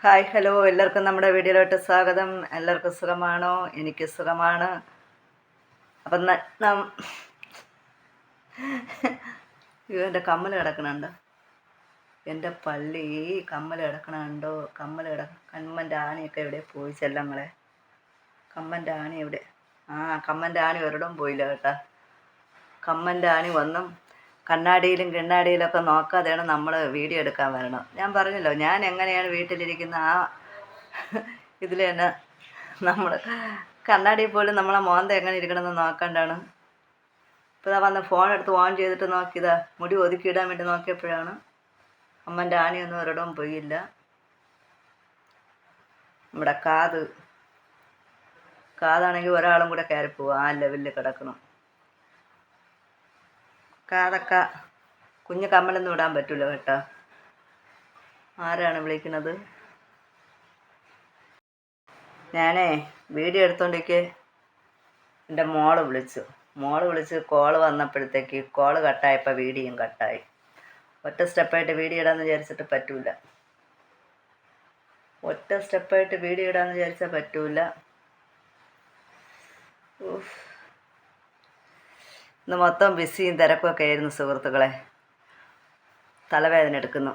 Hi hello എല്ലാവർക്കും നമ്മുടെ വീഡിയോയിലോട്ട് സ്വാഗതം. എല്ലാവർക്കും സുഖമാണോ? എനിക്ക് സുഖമാണ്. അപ്പം എൻ്റെ കമ്മൽ കിടക്കണുണ്ടോ? എൻ്റെ പള്ളി കമ്മൽ കിടക്കണുണ്ടോ? കമ്മൻ്റെ ആണിയൊക്കെ എവിടെ പോയി ചെല്ലങ്ങളെ? കമ്മൻ്റെ ആണി എവിടെ? കമ്മൻ്റെ ആണി ഒരിടവും പോയില്ല കേട്ടാ. കമ്മൻ്റെ ആണി വന്നും കണ്ണാടിയിലൊക്കെ നോക്കാതെയാണ് നമ്മൾ വീഡിയോ എടുക്കാൻ വരണം. ഞാൻ പറഞ്ഞല്ലോ, ഞാൻ എങ്ങനെയാണ് വീട്ടിലിരിക്കുന്ന ഇതിൽ തന്നെ നമ്മൾ കണ്ണാടിയിൽ പോലും നമ്മളെ മോന്ത എങ്ങനെ ഇരിക്കണമെന്ന് നോക്കണ്ടാണ്. ഇപ്പോൾ ഇതാ വന്ന് ഫോൺ എടുത്ത് ഓൺ ചെയ്തിട്ട് നോക്കിയതാ, മുടി ഒതുക്കിയിടാൻ വേണ്ടി നോക്കിയപ്പോഴാണ് അമ്മൻ്റെ ആണിയൊന്നും ഒരിടവും പോയില്ല. നമ്മുടെ കാതാണെങ്കിൽ ഒരാളും കൂടെ കയറിപ്പോവുക, ആ ലെവലിൽ കിടക്കണം. കാതൊക്കെ കുഞ്ഞു കമ്മലൊന്നും ഇടാൻ പറ്റില്ല കേട്ടോ. ആരാണ് വിളിക്കുന്നത്? ഞാനേ വീഡിയോ എടുത്തോണ്ടിരിക്കെ എൻ്റെ മോള് വിളിച്ച് കോള് വന്നപ്പോഴത്തേക്ക് കോള് കട്ടായപ്പോൾ വീഡിയോയും കട്ടായി. ഒറ്റ സ്റ്റെപ്പായിട്ട് വീഡിയോ ഇടാമെന്ന് വിചാരിച്ചിട്ട് പറ്റൂല. ഇന്ന് മൊത്തം ബിസിയും തിരക്കുമൊക്കെ ആയിരുന്നു സുഹൃത്തുക്കളെ. തലവേദന എടുക്കുന്നു.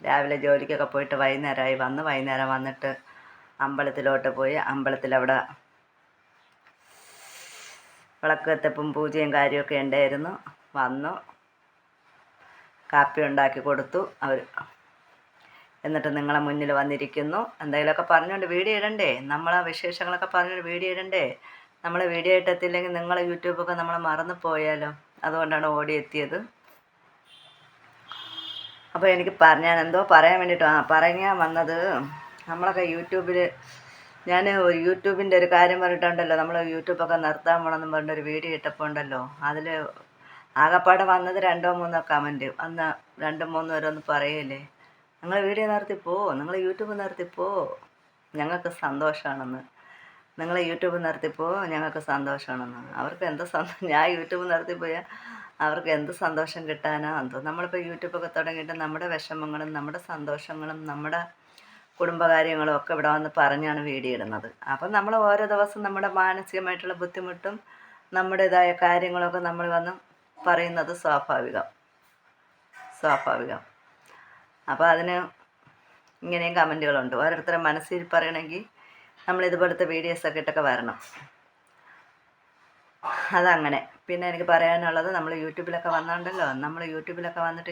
രാവിലെ ജോലിക്കൊക്കെ പോയിട്ട് വൈകുന്നേരം വന്നിട്ട് അമ്പലത്തിലോട്ട് പോയി. അമ്പലത്തിലവിടെ വിളക്ക് കത്തിപ്പും പൂജയും കാര്യമൊക്കെ ഉണ്ടായിരുന്നു. വന്നു കാപ്പി ഉണ്ടാക്കി കൊടുത്തു അവർ. എന്നിട്ട് നിങ്ങളെ മുന്നിൽ വന്നിരിക്കുന്നു. എന്തെങ്കിലുമൊക്കെ പറഞ്ഞുകൊണ്ട് വീഡിയോ ഇടണ്ടേ? നമ്മളെ വിശേഷങ്ങളൊക്കെ പറഞ്ഞുകൊണ്ട് വീഡിയോ ഇടണ്ടേ? നമ്മൾ വീഡിയോ ഇട്ടെത്തില്ലെങ്കിൽ നിങ്ങളെ യൂട്യൂബൊക്കെ നമ്മൾ മറന്നു പോയാലോ. അതുകൊണ്ടാണ് ഓടിയെത്തിയത്. അപ്പോൾ എനിക്ക് ഞാൻ എന്തോ പറയാൻ വേണ്ടിയിട്ട് പറയാൻ വന്നത്, നമ്മളൊക്കെ യൂട്യൂബിൽ ഞാൻ യൂട്യൂബിൻ്റെ ഒരു കാര്യം പറഞ്ഞിട്ടുണ്ടല്ലോ, നമ്മൾ യൂട്യൂബൊക്കെ നിർത്താൻ പോകണമെന്ന് പറഞ്ഞൊരു വീഡിയോ ഇട്ടപ്പോൾ ഉണ്ടല്ലോ, അതിൽ ആകപ്പാടെ വന്നത് 2-3 കമൻറ്റ്. അന്ന് 2-3 പേരൊന്ന് പറയല്ലേ, നിങ്ങൾ വീഡിയോ നിർത്തിപ്പോ, നിങ്ങൾ യൂട്യൂബ് നിർത്തിപ്പോ, ഞങ്ങൾക്ക് സന്തോഷമാണെന്ന്. നിങ്ങൾ യൂട്യൂബ് നിർത്തിപ്പോ, ഞങ്ങൾക്ക് സന്തോഷമാണെന്ന്. അവർക്ക് എന്താ ഞാൻ യൂട്യൂബ് നിർത്തിപ്പോയാൽ അവർക്ക് എന്ത് സന്തോഷം കിട്ടാനോ എന്തോ. നമ്മളിപ്പോൾ യൂട്യൂബൊക്കെ തുടങ്ങിയിട്ട് നമ്മുടെ വിഷമങ്ങളും നമ്മുടെ സന്തോഷങ്ങളും നമ്മുടെ കുടുംബകാര്യങ്ങളും ഒക്കെ ഇവിടെ വന്ന് പറഞ്ഞാണ് വീഡിയോ ഇടുന്നത്. അപ്പം നമ്മൾ ഓരോ ദിവസം നമ്മുടെ മാനസികമായിട്ടുള്ള ബുദ്ധിമുട്ടും നമ്മുടേതായ കാര്യങ്ങളൊക്കെ നമ്മൾ വന്ന് പറയുന്നത് സ്വാഭാവികം. അപ്പോൾ അതിന് ഇങ്ങനെയും കമൻറ്റുകളുണ്ട്. ഓരോരുത്തരുടെ മനസ്സിൽ പറയണമെങ്കിൽ നമ്മളിതുപോലത്തെ വീഡിയോസൊക്കെ ഇട്ടൊക്കെ വരണം. അതങ്ങനെ. പിന്നെ എനിക്ക് പറയാനുള്ളത്, നമ്മൾ യൂട്യൂബിലൊക്കെ വന്നിട്ടുണ്ടല്ലോ,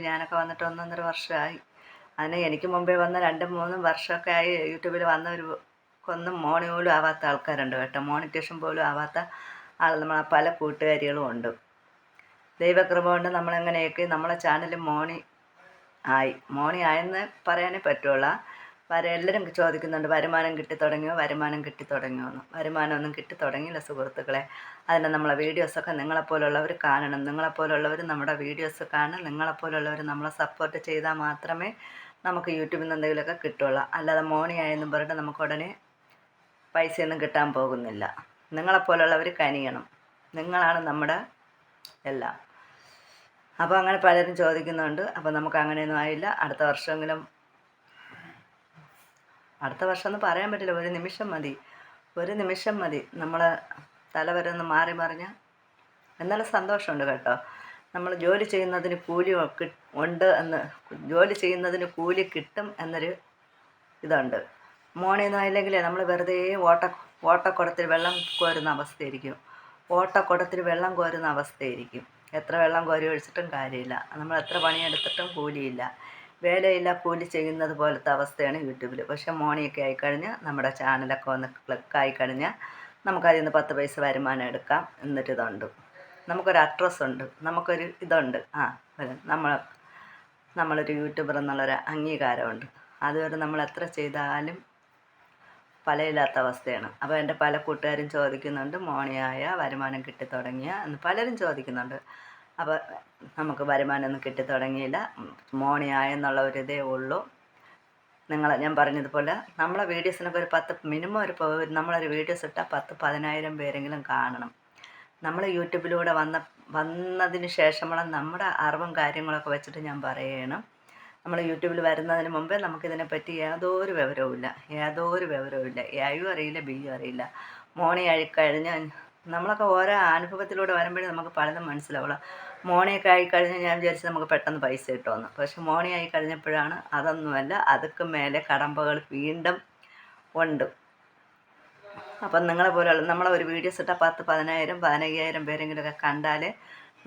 ഞാനൊക്കെ വന്നിട്ട് 1.5 വർഷമായി. അതിന് എനിക്ക് മുമ്പേ വന്ന 2-3 വർഷമൊക്കെ ആയി യൂട്യൂബിൽ വന്നവർക്കൊന്നും മോണി പോലും ആവാത്ത ആൾക്കാരുണ്ട് കേട്ടോ. മോണിറ്റേഷൻ പോലും ആവാത്ത നമ്മളെ പല കൂട്ടുകാരികളും ഉണ്ട്. ദൈവകൃപ കൊണ്ട് നമ്മളെങ്ങനെയൊക്കെ നമ്മളെ ചാനൽ മോണി ആയെന്ന് പറയാനേ പറ്റുള്ളൂ. എല്ലാവരും ചോദിക്കുന്നുണ്ട്, വരുമാനം കിട്ടി തുടങ്ങിയോ എന്ന്. വരുമാനമൊന്നും കിട്ടി തുടങ്ങിയില്ല സുഹൃത്തുക്കളെ. അതിന് നമ്മളെ വീഡിയോസൊക്കെ നിങ്ങളെപ്പോലുള്ളവർ കാണണം. നിങ്ങളെപ്പോലുള്ളവർ നമ്മുടെ വീഡിയോസ് കാണണം. നിങ്ങളെപ്പോലുള്ളവർ നമ്മളെ സപ്പോർട്ട് ചെയ്താൽ മാത്രമേ നമുക്ക് യൂട്യൂബിൽ നിന്ന് എന്തെങ്കിലുമൊക്കെ കിട്ടുള്ളൂ. അല്ലാതെ മോണിയായെന്നും പറഞ്ഞിട്ട് നമുക്ക് ഉടനെ പൈസയൊന്നും കിട്ടാൻ പോകുന്നില്ല. നിങ്ങളെപ്പോലുള്ളവർ കനിയണം. നിങ്ങളാണ് നമ്മുടെ എല്ലാം. അപ്പോൾ അങ്ങനെ പലരും ചോദിക്കുന്നുണ്ട്. അപ്പോൾ നമുക്ക് അങ്ങനെയൊന്നും ആയില്ല. അടുത്ത വർഷമെന്ന് പറയാൻ പറ്റില്ല. ഒരു നിമിഷം മതി നമ്മൾ തല വരെ ഒന്ന് മാറി മറിഞ്ഞാൽ എന്നാലും സന്തോഷമുണ്ട് കേട്ടോ. നമ്മൾ ജോലി ചെയ്യുന്നതിന് കൂലി കിട്ടും എന്നൊരു ഇതുണ്ട്. മോണിയൊന്നും ആയില്ലെങ്കിൽ നമ്മൾ വെറുതെ ഓട്ടക്കുടത്തിൽ വെള്ളം കോരുന്ന അവസ്ഥയായിരിക്കും. എത്ര വെള്ളം കോരി ഒഴിച്ചിട്ടും കാര്യമില്ല. നമ്മൾ എത്ര പണിയെടുത്തിട്ടും കൂലിയില്ല. വേലയില്ല കൂലി ചെയ്യുന്നത് പോലത്തെ അവസ്ഥയാണ് യൂട്യൂബിൽ. പക്ഷേ മോണിയൊക്കെ ആയിക്കഴിഞ്ഞാൽ, നമ്മുടെ ചാനലൊക്കെ ഒന്ന് ക്ലിക്കായിക്കഴിഞ്ഞാൽ നമുക്കതിൽ നിന്ന് 10 പൈസ വരുമാനം എടുക്കാം എന്നൊരിതുണ്ട്. നമുക്കൊരു അഡ്രസ്സുണ്ട്, നമുക്കൊരു ഇതുണ്ട്. നമ്മളൊരു യൂട്യൂബർ എന്നുള്ളൊരു അംഗീകാരമുണ്ട്. അതുവരെ നമ്മൾ എത്ര ചെയ്താലും ഫലമില്ലാത്ത അവസ്ഥയാണ്. അപ്പോൾ എൻ്റെ പല കൂട്ടുകാരും ചോദിക്കുന്നുണ്ട്, മോണിയായ വരുമാനം കിട്ടിത്തുടങ്ങിയ എന്ന് പലരും ചോദിക്കുന്നുണ്ട്. അപ്പോൾ നമുക്ക് വരുമാനമൊന്നും കിട്ടിത്തുടങ്ങിയില്ല. മോണിയായെന്നുള്ള ഒരിതേ ഉള്ളൂ. ഞാൻ പറഞ്ഞതുപോലെ നമ്മളെ വീഡിയോസിനൊക്കെ നമ്മളൊരു വീഡിയോസ് ഇട്ടാൽ 10-15 പേരെങ്കിലും കാണണം. നമ്മൾ യൂട്യൂബിലൂടെ വന്നതിന് ശേഷമുള്ള നമ്മുടെ അറിവും കാര്യങ്ങളൊക്കെ വെച്ചിട്ട് ഞാൻ പറയണം. നമ്മൾ യൂട്യൂബിൽ വരുന്നതിന് മുമ്പേ നമുക്കിതിനെപ്പറ്റി യാതൊരു വിവരവുമില്ല. എയും അറിയില്ല, ബിയും അറിയില്ല. മോണി ആയിക്കഴിഞ്ഞ് നമ്മളൊക്കെ ഓരോ അനുഭവത്തിലൂടെ വരുമ്പോഴേ നമുക്ക് പലതും മനസ്സിലാവുള്ളൂ. മോണിയൊക്കെ ആയിക്കഴിഞ്ഞ് ഞാൻ വിചാരിച്ചു നമുക്ക് പെട്ടെന്ന് പൈസ കിട്ടുമെന്ന്. പക്ഷെ മോണി ആയി കഴിഞ്ഞപ്പോഴാണ് അതൊന്നുമല്ല, അതുക്ക് മേലെ കടമ്പകൾ വീണ്ടും ഉണ്ട്. അപ്പം നിങ്ങളെ പോലെയുള്ള നമ്മളെ ഒരു വീഡിയോസ് ഇട്ടാൽ 10, 10,000, 15,000 പേരെങ്കിലുമൊക്കെ കണ്ടാലേ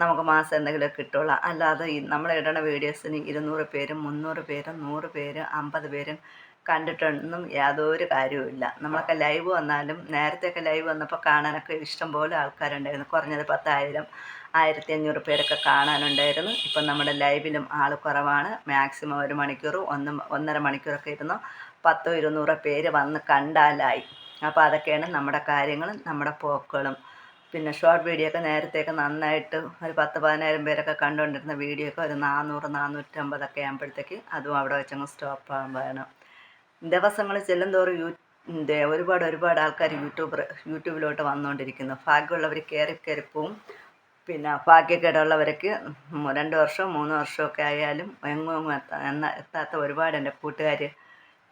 നമുക്ക് മാസം എന്തെങ്കിലുമൊക്കെ കിട്ടുള്ളൂ. അല്ലാതെ നമ്മൾ ഇടുന്ന വീഡിയോസിന് 200 പേരും 300 പേരും 100 പേരും 50 പേരും കണ്ടിട്ടൊന്നും യാതൊരു കാര്യവുമില്ല. നമ്മളൊക്കെ ലൈവ് വന്നാലും നേരത്തെയൊക്കെ ലൈവ് വന്നപ്പോൾ കാണാനൊക്കെ ഇഷ്ടംപോലെ ആൾക്കാരുണ്ടായിരുന്നു. കുറഞ്ഞത് 10,000, 1,500 പേരൊക്കെ കാണാനുണ്ടായിരുന്നു. ഇപ്പം നമ്മുടെ ലൈവിലും ആൾ കുറവാണ്. മാക്സിമം 1 മണിക്കൂർ 1.5 മണിക്കൂറൊക്കെ ഇരുന്നു 10, 200 പേര് വന്ന് കണ്ടാലായി. അപ്പോൾ അതൊക്കെയാണ് നമ്മുടെ കാര്യങ്ങളും നമ്മുടെ പോക്കുകളും. പിന്നെ ഷോർട്ട് വീഡിയോ ഒക്കെ നേരത്തെയൊക്കെ നന്നായിട്ട് ഒരു 10, 15,000 പേരൊക്കെ കണ്ടുകൊണ്ടിരുന്ന വീഡിയോ ഒക്കെ ഒരു 400, 450 ഒക്കെ ആകുമ്പോഴത്തേക്ക് അതും അവിടെ വെച്ചങ്ങ് സ്റ്റോപ്പ് ആകാൻ ദിവസങ്ങൾ ചെല്ലുന്തോറും ഒരുപാട് ആൾക്കാർ യൂട്യൂബിലോട്ട് വന്നുകൊണ്ടിരിക്കുന്നു. ഭാഗ്യമുള്ളവർ കയറി പോവും. പിന്നെ ഭാഗ്യക്കേടുള്ളവർക്ക് 2 വർഷവും 3 വർഷമൊക്കെ ആയാലും എങ്ങും എത്താത്ത ഒരുപാട് എൻ്റെ കൂട്ടുകാർ,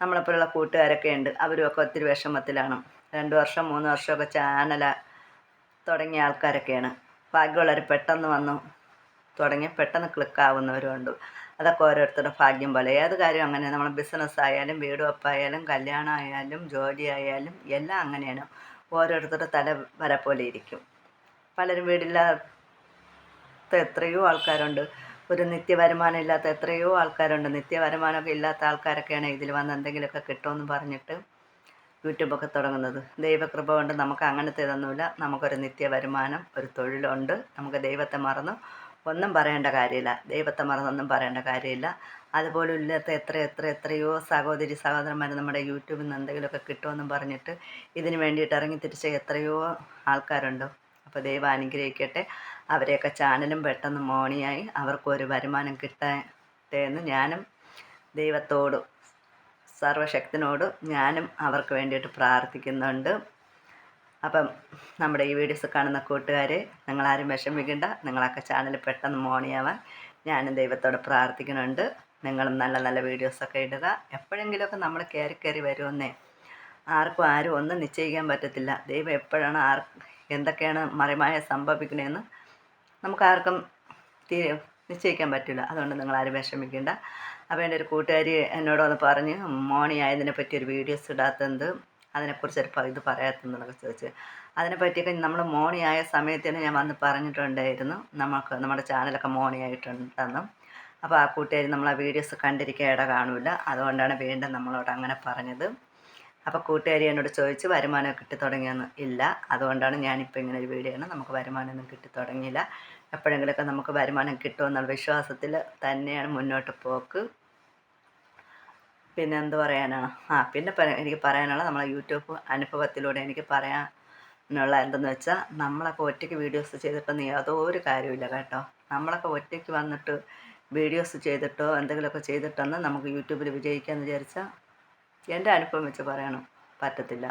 നമ്മളെപ്പോലുള്ള കൂട്ടുകാരൊക്കെ ഉണ്ട്. അവരുമൊക്കെ ഒത്തിരി വിഷമത്തിലാണ്. 2 വർഷം 3 വർഷമൊക്കെ ചാനൽ തുടങ്ങിയ ആൾക്കാരൊക്കെയാണ്. ഭാഗ്യമുള്ളവർ പെട്ടെന്ന് വന്നു തുടങ്ങി പെട്ടെന്ന് ക്ലിക്കാവുന്നവരുമുണ്ട്. അതൊക്കെ ഓരോരുത്തരുടെ ഭാഗ്യം പോലെ. ഏത് കാര്യം അങ്ങനെ, നമ്മൾ ബിസിനസ് ആയാലും വീട് വെപ്പായാലും കല്യാണം ആയാലും ജോലി ആയാലും എല്ലാം അങ്ങനെയാണ്. ഓരോരുത്തരുടെ തല വര പോലെ ഇരിക്കും. പലരും വീടില്ലാത്ത എത്രയോ ആൾക്കാരുണ്ട്. ഒരു നിത്യവരുമാനം ഇല്ലാത്ത എത്രയോ ആൾക്കാരുണ്ട്. നിത്യവരുമാനമൊക്കെ ഇല്ലാത്ത ആൾക്കാരൊക്കെയാണ് ഇതിൽ വന്ന് എന്തെങ്കിലുമൊക്കെ കിട്ടുമെന്ന് പറഞ്ഞിട്ട് യൂട്യൂബൊക്കെ തുടങ്ങുന്നത്. ദൈവകൃപ കൊണ്ട് നമുക്ക് അങ്ങനത്തെ ഇതൊന്നുമില്ല. നമുക്കൊരു നിത്യവരുമാനം, ഒരു തൊഴിലുണ്ട്. നമുക്ക് ദൈവത്തെ മറന്ന് ഒന്നും പറയേണ്ട കാര്യമില്ല. ദൈവത്തെ മറന്നൊന്നും പറയേണ്ട കാര്യമില്ല. അതുപോലും ഇല്ലാത്ത എത്രയോ സഹോദരന്മാർ നമ്മുടെ യൂട്യൂബിൽ നിന്ന് എന്തെങ്കിലുമൊക്കെ കിട്ടുമെന്നും പറഞ്ഞിട്ട് ഇതിന് വേണ്ടിയിട്ട് ഇറങ്ങി തിരിച്ച എത്രയോ ആൾക്കാരുണ്ട്. അപ്പോൾ ദൈവം അനുഗ്രഹിക്കട്ടെ. അവരെയൊക്കെ ചാനലും പെട്ടെന്ന് മോണിയായി അവർക്കൊരു വരുമാനം കിട്ടട്ടെ എന്ന് ഞാനും ദൈവത്തോട്, സർവശക്തനോട് ഞാനും അവർക്ക് വേണ്ടിയിട്ട് പ്രാർത്ഥിക്കുന്നുണ്ട്. അപ്പം നമ്മുടെ ഈ വീഡിയോസ് കാണുന്ന കൂട്ടുകാരെ, നിങ്ങളാരും വിഷമിക്കണ്ട. നിങ്ങളൊക്കെ ചാനൽ പെട്ടെന്ന് മോണിയാവാൻ ഞാനും ദൈവത്തോട് പ്രാർത്ഥിക്കുന്നുണ്ട്. നിങ്ങളും നല്ല നല്ല വീഡിയോസൊക്കെ ഇടുക. എപ്പോഴെങ്കിലുമൊക്കെ നമ്മൾ കയറി വരുമെന്നേ. ആരും ഒന്നും നിശ്ചയിക്കാൻ പറ്റത്തില്ല. ദൈവം എപ്പോഴാണ് എന്തൊക്കെയാണ് മറിമായ സംഭവിക്കണതെന്ന് നമുക്കാർക്കും നിശ്ചയിക്കാൻ പറ്റില്ല. അതുകൊണ്ട് നിങ്ങളാരും വിഷമിക്കേണ്ട. അപ്പോൾ എൻ്റെ ഒരു കൂട്ടുകാരി എന്നോട് വന്ന് പറഞ്ഞ് മോണി ആയതിനെ പറ്റി ഒരു വീഡിയോസ് ഇടാത്തത്, അതിനെക്കുറിച്ചൊരു ഇത് പറയാത്തതെന്നൊക്കെ ചോദിച്ച്. അതിനെപ്പറ്റിയൊക്കെ നമ്മൾ മോണി ആയ സമയത്ത് തന്നെ ഞാൻ വന്ന് പറഞ്ഞിട്ടുണ്ടായിരുന്നു നമ്മുടെ ചാനലൊക്കെ മോണി ആയിട്ടുണ്ടെന്നും. അപ്പോൾ ആ കൂട്ടുകാരി നമ്മളെ വീഡിയോസ് കണ്ടിരിക്കാൻ കാണില്ല. അതുകൊണ്ടാണ് വീണ്ടും നമ്മളോട് അങ്ങനെ പറഞ്ഞത്. അപ്പോൾ കൂട്ടുകാരി എന്നോട് ചോദിച്ച് വരുമാനം കിട്ടി തുടങ്ങിയെന്ന്. ഇല്ല, അതുകൊണ്ടാണ് ഞാനിപ്പോൾ ഇങ്ങനെ ഒരു വീഡിയോ ആണ്. നമുക്ക് വരുമാനമൊന്നും കിട്ടി തുടങ്ങിയില്ല. എപ്പോഴെങ്കിലുമൊക്കെ നമുക്ക് വരുമാനം കിട്ടുമെന്നുള്ള വിശ്വാസത്തിൽ തന്നെയാണ് മുന്നോട്ട് പോക്ക്. പിന്നെ എന്ത് പറയാനാണ്? പിന്നെ എനിക്ക് പറയാനുള്ള നമ്മളെ യൂട്യൂബ് അനുഭവത്തിലൂടെ എനിക്ക് പറയാനുള്ള എന്തെന്ന് വെച്ചാൽ, നമ്മളൊക്കെ ഒറ്റയ്ക്ക് വീഡിയോസ് ചെയ്തിട്ടൊന്നും യാതൊരു കാര്യമില്ല കേട്ടോ. നമ്മളൊക്കെ ഒറ്റയ്ക്ക് വന്നിട്ട് വീഡിയോസ് ചെയ്തിട്ടോ എന്തെങ്കിലുമൊക്കെ ചെയ്തിട്ടൊന്നും നമുക്ക് യൂട്യൂബിൽ വിജയിക്കാമെന്ന് വിചാരിച്ചാൽ എൻ്റെ അനുഭവം വെച്ച് പറയണം, പറ്റത്തില്ല.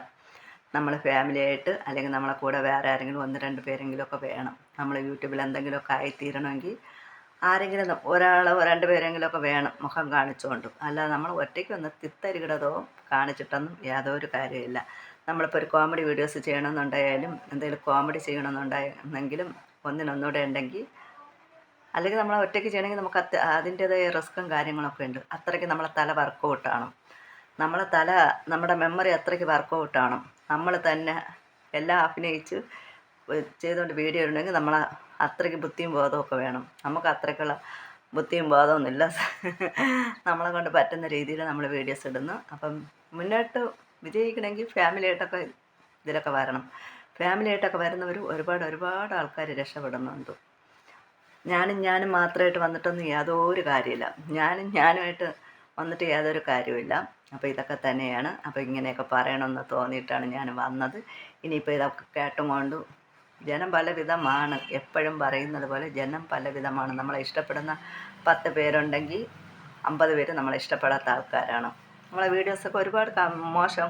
നമ്മൾ ഫാമിലിയായിട്ട് അല്ലെങ്കിൽ നമ്മളെ കൂടെ വേറെ ആരെങ്കിലും 1-2 പേരെങ്കിലുമൊക്കെ വേണം. നമ്മൾ യൂട്യൂബിൽ എന്തെങ്കിലുമൊക്കെ ആയിത്തീരണമെങ്കിൽ ആരെങ്കിലും 2 പേരെങ്കിലുമൊക്കെ വേണം, മുഖം കാണിച്ചുകൊണ്ട്. അല്ലാതെ നമ്മൾ ഒറ്റയ്ക്ക് വന്ന് തിത്തരികിടതോ കാണിച്ചിട്ടൊന്നും യാതൊരു കാര്യമില്ല. നമ്മളിപ്പോൾ ഒരു കോമഡി വീഡിയോസ് ചെയ്യണമെന്നുണ്ടായാലും എന്തെങ്കിലും കോമഡി ചെയ്യണമെന്നുണ്ടായിരുന്നെങ്കിലും ഒന്നിനൊന്നുകൂടെ ഉണ്ടെങ്കിൽ, അല്ലെങ്കിൽ നമ്മൾ ഒറ്റയ്ക്ക് ചെയ്യണമെങ്കിൽ നമുക്ക് അതിൻ്റേതായ റിസ്ക്കും കാര്യങ്ങളൊക്കെ ഉണ്ട്. അത്രയ്ക്ക് നമ്മളെ തല വർക്കൗട്ടാണ്. നമ്മുടെ മെമ്മറി അത്രയ്ക്ക് വർക്കൗട്ടാണ്. നമ്മൾ തന്നെ എല്ലാം അഭിനയിച്ച് ചെയ്തുകൊണ്ട് വീഡിയോ ഇടണമെങ്കിൽ നമ്മൾ അത്രയ്ക്ക് ബുദ്ധിയും ബോധമൊക്കെ വേണം. നമുക്ക് അത്രയ്ക്കുള്ള ബുദ്ധിയും ബോധമൊന്നുമില്ല. നമ്മളെ കൊണ്ട് പറ്റുന്ന രീതിയിൽ നമ്മൾ വീഡിയോസ് ഇടുന്നു. അപ്പം മുന്നോട്ട് വിജയിക്കണമെങ്കിൽ ഫാമിലിയായിട്ടൊക്കെ ഇതിലൊക്കെ വരണം. ഫാമിലിയായിട്ടൊക്കെ വരുന്നവർ ഒരുപാട് ആൾക്കാർ രക്ഷപ്പെടുന്നുണ്ട്. ഞാനും മാത്രമായിട്ട് വന്നിട്ടൊന്നും യാതൊരു കാര്യമില്ല. ഞാനുമായിട്ട് വന്നിട്ട് യാതൊരു കാര്യമില്ല. അപ്പോൾ ഇതൊക്കെ തന്നെയാണ്. അപ്പോൾ ഇങ്ങനെയൊക്കെ പറയണമെന്ന് തോന്നിയിട്ടാണ് ഞാൻ വന്നത്. ഇനിയിപ്പോൾ ഇതൊക്കെ കേട്ടും കൊണ്ട് ജനം പലവിധമാണ്. എപ്പോഴും പറയുന്നത് പോലെ ജനം പലവിധമാണ്. നമ്മളെ ഇഷ്ടപ്പെടുന്ന 10 പേരുണ്ടെങ്കിൽ 50 പേര് നമ്മളെ ഇഷ്ടപ്പെടാത്ത ആൾക്കാരാണ്. നമ്മളെ വീഡിയോസൊക്കെ ഒരുപാട് മോശം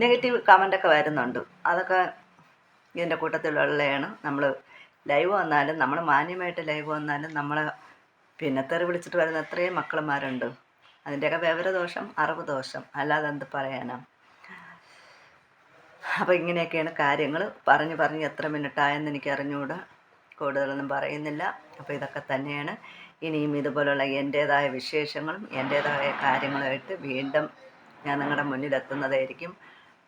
നെഗറ്റീവ് കമൻ്റൊക്കെ വരുന്നുണ്ട്. അതൊക്കെ ഇതിൻ്റെ കൂട്ടത്തിലുള്ളതാണ്. നമ്മൾ ലൈവ് വന്നാലും, നമ്മൾ മാന്യമായിട്ട് ലൈവ് വന്നാലും നമ്മളെ തെറി വിളിച്ചിട്ട് വരുന്ന എത്രയും മക്കളന്മാരുണ്ട്. അതിൻ്റെയൊക്കെ വിവരദോഷം അറിവ് ദോഷം, അല്ലാതെ എന്ത് പറയാനാ. അപ്പോൾ ഇങ്ങനെയൊക്കെയാണ് കാര്യങ്ങൾ. പറഞ്ഞ് എത്ര മിനിറ്റായെന്ന് എനിക്ക് അറിഞ്ഞുകൂടാ, കൂടുതലൊന്നും പറയുന്നില്ല. അപ്പോൾ ഇതൊക്കെ തന്നെയാണ്. ഇനിയും ഇതുപോലുള്ള എൻ്റേതായ വിശേഷങ്ങളും എൻ്റേതായ കാര്യങ്ങളുമായിട്ട് വീണ്ടും ഞാൻ നിങ്ങളുടെ മുന്നിലെത്തുന്നതായിരിക്കും.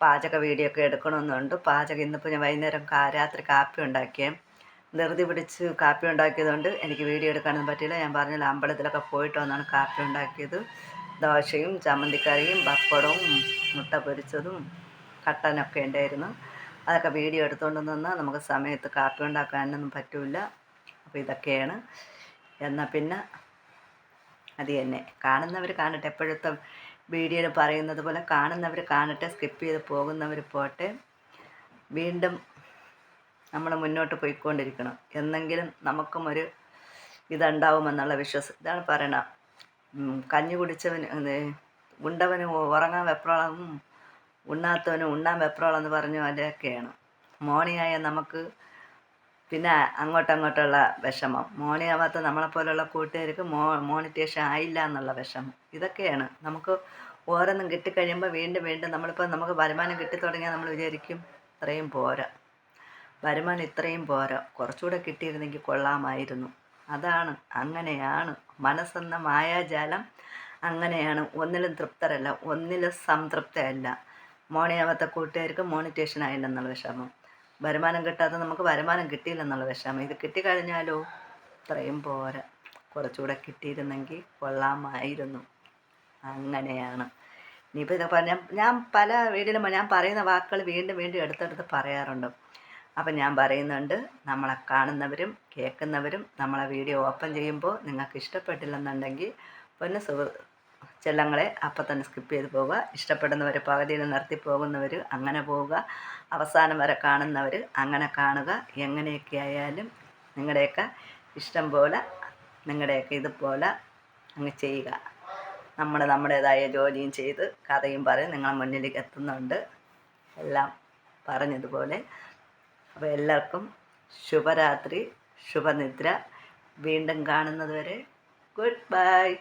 പാചക വീഡിയോ ഒക്കെ എടുക്കണമെന്നുണ്ട്. പാചകം ഇന്നിപ്പോൾ ഞാൻ വൈകുന്നേരം രാത്രി കാപ്പി ഉണ്ടാക്കിയേ. ധൃതി പിടിച്ച് കാപ്പി ഉണ്ടാക്കിയതുകൊണ്ട് എനിക്ക് വീഡിയോ എടുക്കാനൊന്നും പറ്റിയില്ല. ഞാൻ പറഞ്ഞില്ല, അമ്പലത്തിലൊക്കെ പോയിട്ട് വന്നാണ് കാപ്പി ഉണ്ടാക്കിയത്. ദോശയും ചമ്മന്തിക്കറിയും പപ്പടവും മുട്ട പൊരിച്ചതും കട്ടനൊക്കെ ഉണ്ടായിരുന്നു. അതൊക്കെ വീഡിയോ എടുത്തുകൊണ്ട് നിന്നാൽ നമുക്ക് സമയത്ത് കാപ്പി ഉണ്ടാക്കാനൊന്നും പറ്റില്ല. അപ്പോൾ ഇതൊക്കെയാണ്. എന്നാൽ പിന്നെ അത് തന്നെ കാണുന്നവർ കാണട്ടെ. എപ്പോഴത്തെ വീഡിയോയിൽ പറയുന്നത് പോലെ കാണുന്നവർ കാണട്ടെ, സ്കിപ്പ് ചെയ്ത് പോകുന്നവർ പോട്ടെ. വീണ്ടും നമ്മൾ മുന്നോട്ട് പോയിക്കൊണ്ടിരിക്കണം. എന്നെങ്കിലും നമുക്കും ഒരു ഇതുണ്ടാവുമെന്നുള്ള വിശ്വാസം. ഇതാണ് പറയണത്, കഞ്ഞി കുടിച്ചവന് ഉണ്ടവന് ഉറങ്ങാൻ വെപ്രാളം, ഉണ്ണാത്തവന് ഉണ്ണാൻ വെപ്രാളം എന്ന് പറഞ്ഞു. അതൊക്കെയാണ് മോണിയായ നമുക്ക് പിന്നെ അങ്ങോട്ടുള്ള വിഷമം. മോണിയാവാത്ത നമ്മളെപ്പോലുള്ള കൂട്ടുകാർക്ക് മോണിറ്റേഷൻ ആയില്ല എന്നുള്ള വിഷമം. ഇതൊക്കെയാണ് നമുക്ക് ഓരോന്നും കിട്ടിക്കഴിയുമ്പോൾ വീണ്ടും നമ്മളിപ്പോൾ നമുക്ക് വരുമാനം കിട്ടിത്തുടങ്ങിയാൽ നമ്മൾ വിചാരിക്കും ഇത്രയും പോരാ, വരുമാനം ഇത്രയും പോരാ, കുറച്ചുകൂടെ കിട്ടിയിരുന്നെങ്കിൽ കൊള്ളാമായിരുന്നു. അതാണ്, അങ്ങനെയാണ് മനസ്സെന്ന മായാജാലം. അങ്ങനെയാണ്. ഒന്നിലും തൃപ്തരല്ല, ഒന്നിലും സംതൃപ്തയല്ല. മോണിയാവാത്ത കൂട്ടുകാർക്ക് മോണിറ്റേഷൻ ആയില്ലെന്നുള്ള വിഷമം, വരുമാനം കിട്ടാത്ത നമുക്ക് വരുമാനം കിട്ടിയില്ലെന്നുള്ള വിഷമം. ഇത് കിട്ടിക്കഴിഞ്ഞാലോ ഇത്രയും പോരാ, കുറച്ചുകൂടെ കിട്ടിയിരുന്നെങ്കിൽ കൊള്ളാമായിരുന്നു. അങ്ങനെയാണ്. ഇനിയിപ്പോൾ ഇതൊക്കെ ഞാൻ പല വീഡിയോയിലും ഞാൻ പറയുന്ന വാക്കുകൾ വീണ്ടും എടുത്തെടുത്ത് പറയാറുണ്ട്. അപ്പം ഞാൻ പറയുന്നുണ്ട്, നമ്മളെ കാണുന്നവരും കേൾക്കുന്നവരും നമ്മളെ വീഡിയോ ഓപ്പൺ ചെയ്യുമ്പോൾ നിങ്ങൾക്ക് ഇഷ്ടപ്പെട്ടില്ലെന്നുണ്ടെങ്കിൽ പൊന്നു ചെല്ലങ്ങളെ അപ്പം തന്നെ സ്കിപ്പ് ചെയ്ത് പോവുക. ഇഷ്ടപ്പെടുന്നവർ പകുതിയിൽ നിർത്തി പോകുന്നവർ അങ്ങനെ പോവുക. അവസാനം വരെ കാണുന്നവർ അങ്ങനെ കാണുക. എങ്ങനെയൊക്കെ ആയാലും നിങ്ങളുടെയൊക്കെ ഇഷ്ടം പോലെ, നിങ്ങളുടെയൊക്കെ ഇതുപോലെ അങ്ങ് ചെയ്യുക. നമ്മുടേതായ ജോലിയും ചെയ്ത് കഥയും പറയും നിങ്ങളെ മുന്നിലേക്ക് എത്തുന്നുണ്ട്. എല്ലാം പറഞ്ഞതുപോലെ. അപ്പോൾ എല്ലാവർക്കും ശുഭരാത്രി, ശുഭനിദ്ര. വീണ്ടും കാണുന്നത് വരെ ഗുഡ് ബൈ.